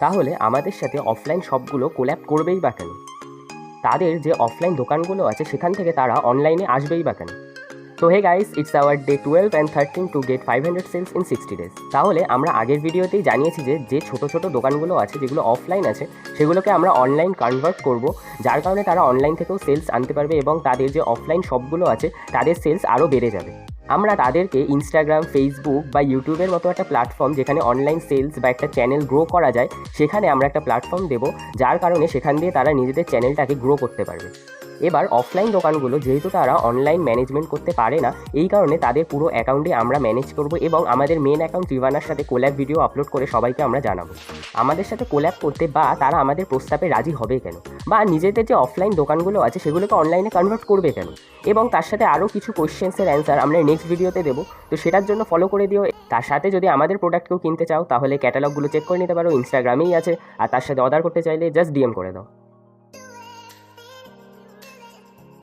তাহলে আমাদের সাথে অফলাইন শপগুলো কোল্যাব করবেই বা কেন? তাদের যে অফলাইন দোকানগুলো আছে সেখান থেকে তারা অনলাইনে আসবেই বা কেন? তো hey guys, it's our day 12 and 13 to get 500 sales in 60 days. তাহলে আমরা আগের ভিডিওতেই জানিয়েছি যে ছোট ছোট দোকানগুলো আছে যেগুলো অফলাইন আছে সেগুলোকে আমরা অনলাইন কনভার্ট করব, যার কারণে তারা অনলাইন থেকেও সেলস আনতে পারবে এবং তাদের যে অফলাইন শপগুলো আছে তাদের সেলস আরও বেড়ে যাবে। আমরা তাদেরকে ইনস্টাগ্রাম, ফেসবুক বা ইউটিউবের মতো একটা প্ল্যাটফর্ম যেখানে অনলাইন সেলস বা একটা চ্যানেল গ্রো করা যায় সেখানে আমরা একটা প্ল্যাটফর্ম দেবো, যার কারণে সেখান দিয়ে তারা নিজেদের চ্যানেলটাকে গ্রো করতে পারবে। এবার অফলাইন দোকানগুলো যেহেতু তারা অনলাইন ম্যানেজমেন্ট করতে পারে না, এই কারণে তাদের পুরো অ্যাকাউন্টে আমরা ম্যানেজ করব এবং আমাদের মেন অ্যাকাউন্ট রিভানার সাথে কোল্যাব ভিডিও আপলোড করে সবাইকে আমরা জানাবো। আমাদের সাথে কোল্যাব করতে বা তারা আমাদের প্রস্তাবে রাজি হবে কেন, বা নিজেদের যে অফলাইন দোকানগুলো আছে সেগুলোকে অনলাইনে কনভার্ট করবে কেন, এবং তার সাথে আরও কিছু কোয়েশ্চেন্সের অ্যান্সার আমরা নেক্সট ভিডিওতে দেবো। তো সেটার জন্য ফলো করে দিও। তার সাথে যদি আমাদের প্রোডাক্টকেও কিনতে চাও তাহলে ক্যাটালগুলো চেক করে নিতে পারো, ইনস্টাগ্রামেই আছে। আর তার সাথে অর্ডার করতে চাইলে জাস্ট ডিএম করে দাও।